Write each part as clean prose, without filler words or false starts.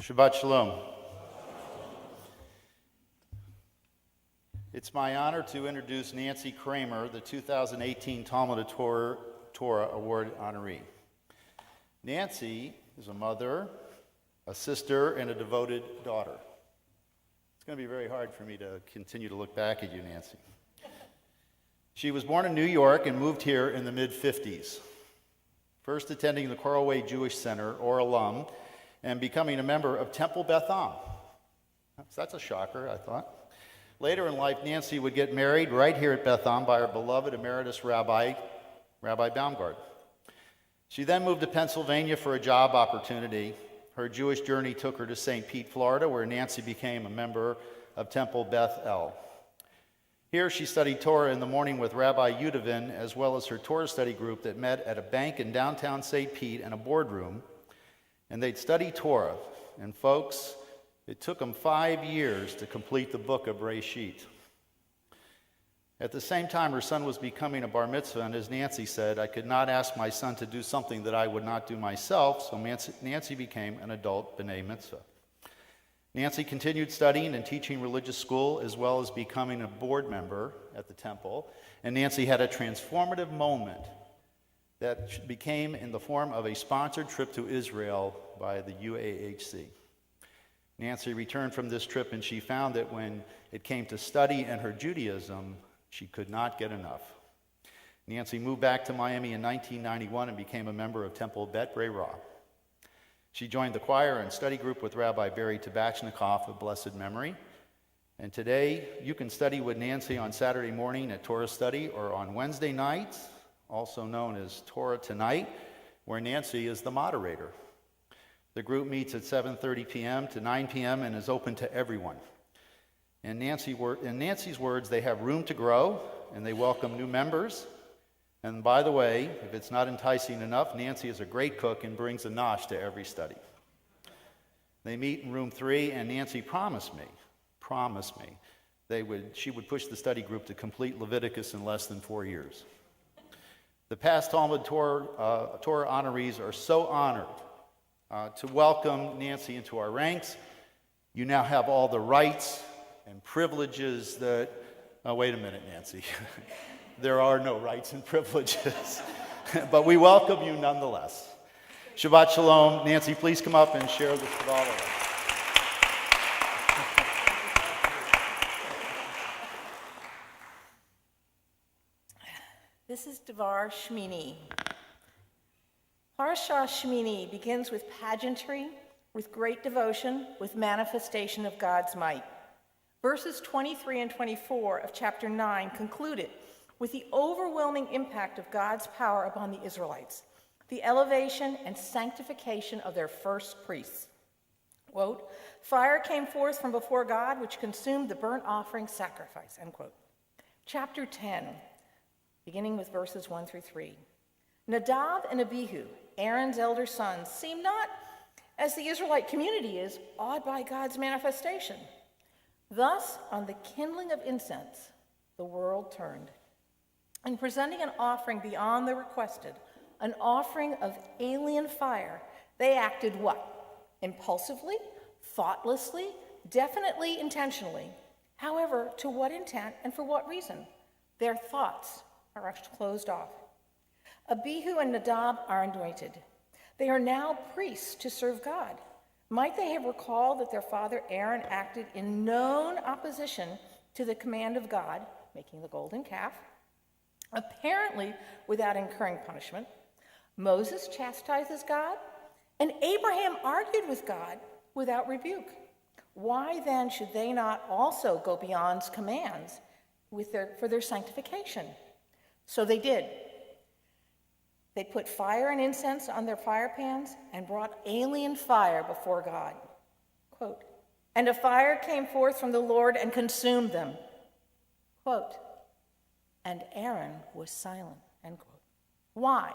Shabbat Shalom. It's my honor to introduce Nancy Kraemer, the 2018 Talmud Torah Award honoree. Nancy is a mother, a sister, and a devoted daughter. It's going to be very hard for me to continue to look back at you, Nancy. She was born in New York and moved here in the mid-50s, first attending the Coral Way Jewish Center, or alum, and becoming a member of Temple Beth Am. That's a shocker, I thought. Later in life, Nancy would get married right here at Beth Am by her beloved emeritus Rabbi Baumgart. She then moved to Pennsylvania for a job opportunity. Her Jewish journey took her to St. Pete, Florida, where Nancy became a member of Temple Beth El. Here she studied Torah in the morning with Rabbi Yudavin, as well as her Torah study group that met at a bank in downtown St. Pete and a boardroom, and they'd study Torah. And folks, it took them 5 years to complete the book of Bereshit. At the same time, her son was becoming a bar mitzvah, and as Nancy said, I could not ask my son to do something that I would not do myself, so Nancy became an adult b'nai mitzvah. Nancy continued studying and teaching religious school, as well as becoming a board member at the temple, and Nancy had a transformative moment that became in the form of a sponsored trip to Israel by the UAHC. Nancy returned from this trip, and she found that when it came to study and her Judaism, she could not get enough. Nancy moved back to Miami in 1991 and became a member of Temple Bet Brera. She joined the choir and study group with Rabbi Barry Tabachnikoff of blessed memory. And today, you can study with Nancy on Saturday morning at Torah Study, or on Wednesday nights, also known as Torah Tonight, where Nancy is the moderator. The group meets at 7:30 p.m. to 9 p.m. and is open to everyone. In Nancy's words, they have room to grow, and they welcome new members. And by the way, if it's not enticing enough, Nancy is a great cook and brings a nosh to every study. They meet in room 3, and Nancy promised me, she would push the study group to complete Leviticus in less than 4 years. The past Talmud Torah honorees are so honored to welcome Nancy into our ranks. You now have all the rights and privileges that... Oh, wait a minute, Nancy. There are no rights and privileges. But we welcome you nonetheless. Shabbat Shalom. Nancy, please come up and share this with all of us. This is Devar Shemini. Parashat Shemini begins with pageantry, with great devotion, with manifestation of God's might. Verses 23 and 24 of chapter 9 concluded with the overwhelming impact of God's power upon the Israelites, the elevation and sanctification of their first priests. Quote, fire came forth from before God, which consumed the burnt offering sacrifice, end quote. Chapter 10, beginning with verses 1 through 3. Nadab and Abihu, Aaron's elder sons, seem not, as the Israelite community is, awed by God's manifestation. Thus, on the kindling of incense, the world turned. In presenting an offering beyond the requested, an offering of alien fire, they acted what? Impulsively, thoughtlessly, definitely intentionally. However, to what intent and for what reason? Their thoughts are closed off. Abihu and Nadab are anointed. They are now priests to serve God. Might they have recalled that their father Aaron acted in known opposition to the command of God, making the golden calf, apparently without incurring punishment? Moses chastises God, and Abraham argued with God without rebuke. Why then should they not also go beyond commands for their sanctification? So they did. They put fire and incense on their fire pans and brought alien fire before God. Quote, and a fire came forth from the Lord and consumed them. Quote, and Aaron was silent, end quote. Why?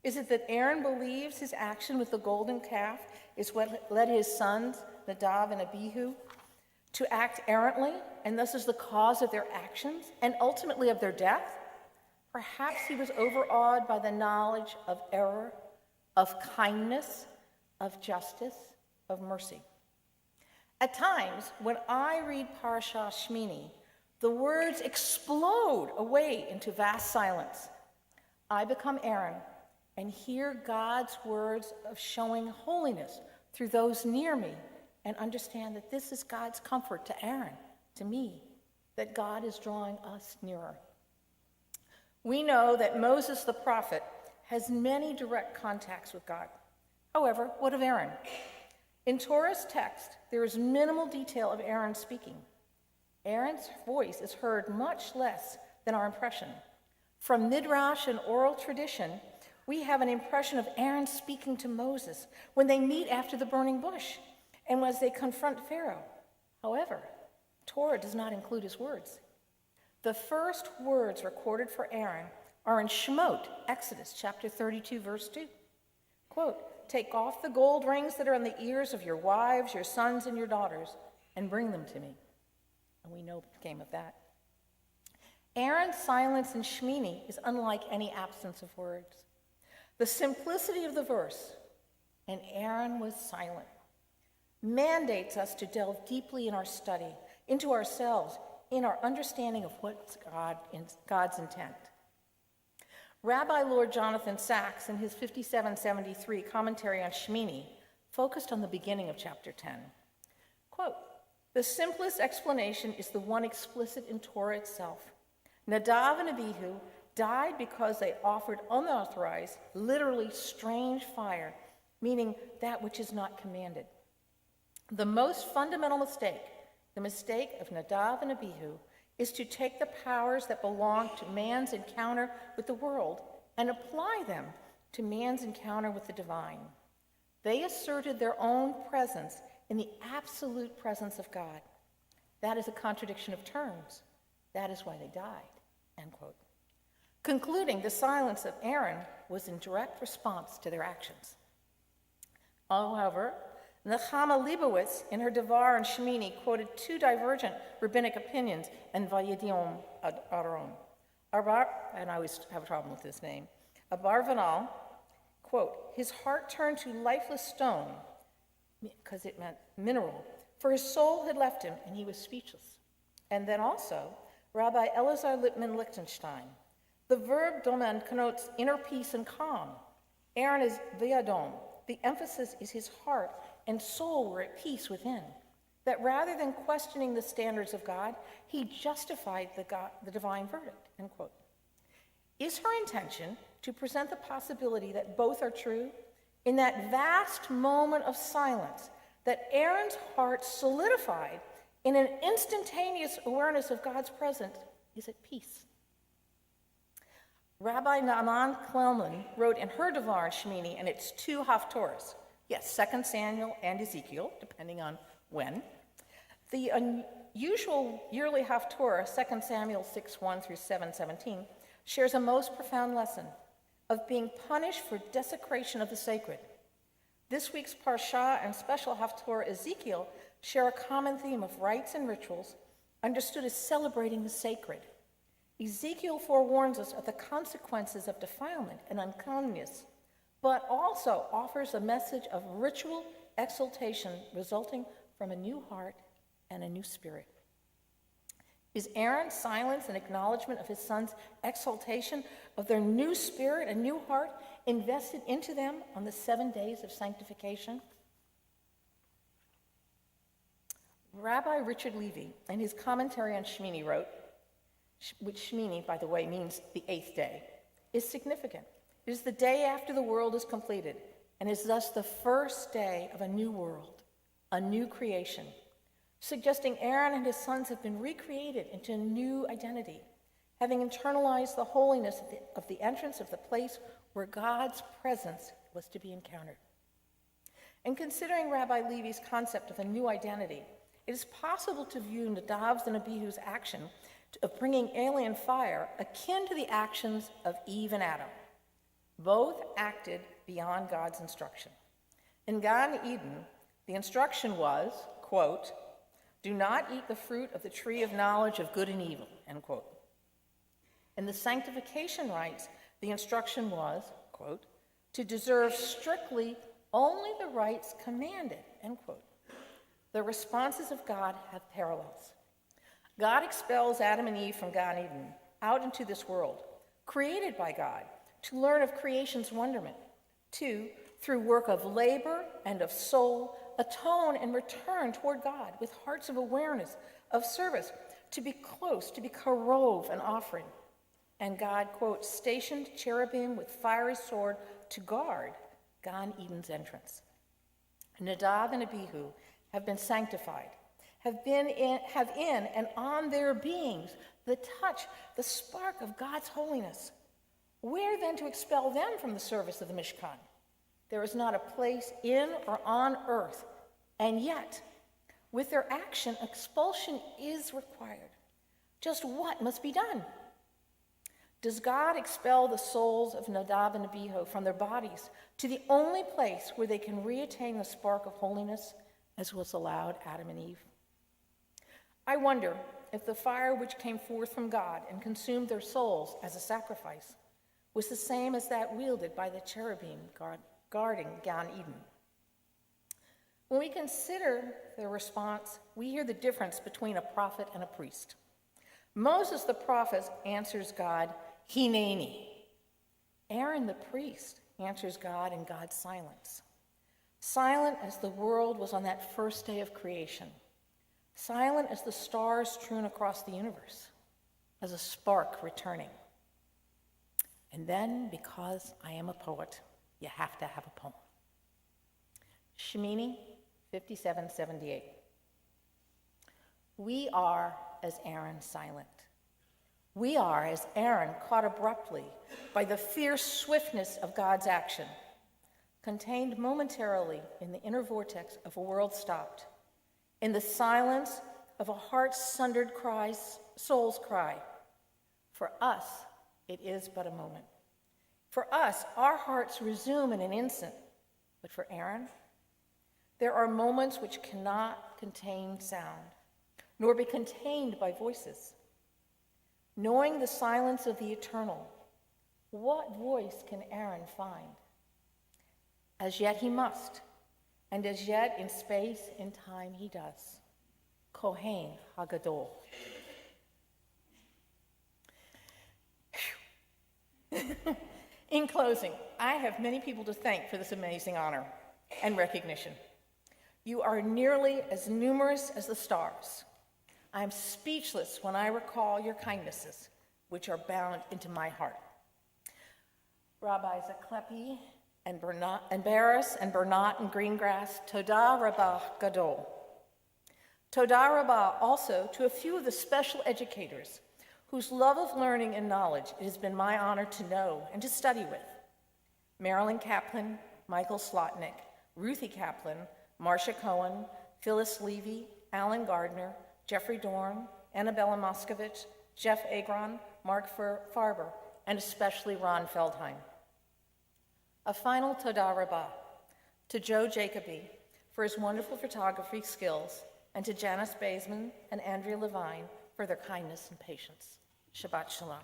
Is it that Aaron believes his action with the golden calf is what led his sons, Nadab and Abihu, to act errantly, and thus is the cause of their actions and ultimately of their death? Perhaps he was overawed by the knowledge of error, of kindness, of justice, of mercy. At times, when I read Parashat Shemini, the words explode away into vast silence. I become Aaron and hear God's words of showing holiness through those near me and understand that this is God's comfort to Aaron, to me, that God is drawing us nearer. We know that Moses the prophet has many direct contacts with God. However, what of Aaron? In Torah's text, there is minimal detail of Aaron speaking. Aaron's voice is heard much less than our impression. From Midrash and oral tradition, we have an impression of Aaron speaking to Moses when they meet after the burning bush and as they confront Pharaoh. However, Torah does not include his words. The first words recorded for Aaron are in Shemot, Exodus chapter 32, verse 2. Quote, "Take off the gold rings that are on the ears of your wives, your sons, and your daughters, and bring them to me." And we know what came of that. Aaron's silence in Shemini is unlike any absence of words. The simplicity of the verse, "and Aaron was silent," mandates us to delve deeply in our study, into ourselves, in our understanding of what's God's intent. Rabbi Lord Jonathan Sacks, in his 5773 commentary on Shemini, focused on the beginning of chapter 10. Quote, "The simplest explanation is the one explicit in Torah itself. Nadav and Abihu died because they offered unauthorized, literally strange fire, meaning that which is not commanded. The most fundamental mistake, the mistake of Nadav and Abihu, is to take the powers that belong to man's encounter with the world and apply them to man's encounter with the divine. They asserted their own presence in the absolute presence of God. That is a contradiction of terms. That is why they died," end quote. Concluding, the silence of Aaron was in direct response to their actions. However, Nechama Leibowitz, in her Devar on Shemini, quoted two divergent rabbinic opinions in Vayidom Aron. And I always have a problem with this name. Abarvanel, quote, "His heart turned to lifeless stone," because it meant mineral, "for his soul had left him and he was speechless." And then also, Rabbi Elazar Lippman Lichtenstein, "The verb domen connotes inner peace and calm. Aaron is vayadom. The emphasis is his heart and soul were at peace within. That rather than questioning the standards of God, he justified the divine verdict," end quote. Is her intention to present the possibility that both are true? In that vast moment of silence, that Aaron's heart solidified in an instantaneous awareness of God's presence is at peace. Rabbi Naaman Klelman wrote in her Devar Shemini, and it's two Haftorahs, yes, 2 Samuel and Ezekiel, depending on when. The unusual yearly Haftorah, 2 Samuel 6:1 through 7:17, shares a most profound lesson of being punished for desecration of the sacred. This week's Parashat and special Haftorah Ezekiel share a common theme of rites and rituals understood as celebrating the sacred. Ezekiel forewarns us of the consequences of defilement and uncleanness, but also offers a message of ritual exaltation resulting from a new heart and a new spirit. Is Aaron's silence an acknowledgement of his son's exaltation of their new spirit and new heart invested into them on the 7 days of sanctification? Rabbi Richard Levy, in his commentary on Shemini, wrote, which Shemini, by the way, means the 8th day, is significant. It is the day after the world is completed, and is thus the first day of a new world, a new creation, suggesting Aaron and his sons have been recreated into a new identity, having internalized the holiness of the entrance of the place where God's presence was to be encountered. And considering Rabbi Levy's concept of a new identity, it is possible to view Nadav's and Abihu's action of bringing alien fire akin to the actions of Eve and Adam. Both acted beyond God's instruction. In Gan Eden, the instruction was, quote, "Do not eat the fruit of the tree of knowledge of good and evil," end quote. In the sanctification rites, the instruction was, quote, "to deserve strictly only the rights commanded, end quote. The responses of God have parallels. God expels Adam and Eve from Gan Eden out into this world, created by God, to learn of creation's wonderment, to, through work of labor and of soul, atone and return toward God with hearts of awareness, of service, to be close, to be karov, an offering. And God, quote, stationed cherubim with fiery sword to guard Gan Eden's entrance. Nadab and Abihu have been sanctified, have in and on their beings the touch, the spark of God's holiness. Where then to expel them from the service of the Mishkan? There is not a place in or on earth, and yet, with their action, expulsion is required. Just what must be done? Does God expel the souls of Nadab and Abihu from their bodies to the only place where they can reattain the spark of holiness as was allowed Adam and Eve? I wonder if the fire which came forth from God and consumed their souls as a sacrifice was the same as that wielded by the cherubim guarding Gan Eden. When we consider their response, we hear the difference between a prophet and a priest. Moses the prophet answers God, Hineni. Aaron the priest answers God in God's silence. Silent as the world was on that first day of creation. Silent as the stars strewn across the universe, as a spark returning. And then, because I am a poet, you have to have a poem. Shemini 57:78. We are as Aaron silent. We are as Aaron caught abruptly by the fierce swiftness of God's action, contained momentarily in the inner vortex of a world stopped, in the silence of a heart-sundered soul's cry. For us, it is but a moment. For us, our hearts resume in an instant. But for Aaron, there are moments which cannot contain sound, nor be contained by voices. Knowing the silence of the eternal, what voice can Aaron find? As yet he must, and as yet in space and time he does. Kohen HaGadol. In closing, I have many people to thank for this amazing honor and recognition. You are nearly as numerous as the stars. I am speechless when I recall your kindnesses, which are bound into my heart. Rabbis Aklepi and Barris and Bernat and Greengrass, Todah Rabbah Gadol. Todah Rabbah also to a few of the special educators whose love of learning and knowledge it has been my honor to know and to study with. Marilyn Kaplan, Michael Slotnick, Ruthie Kaplan, Marcia Cohen, Phyllis Levy, Alan Gardner, Jeffrey Dorn, Annabella Moskovich, Jeff Agron, Mark Farber, and especially Ron Feldheim. A final Todah Rabbah to Joe Jacoby for his wonderful photography skills, and to Janice Baseman and Andrea Levine for their kindness and patience. Shabbat Shalom.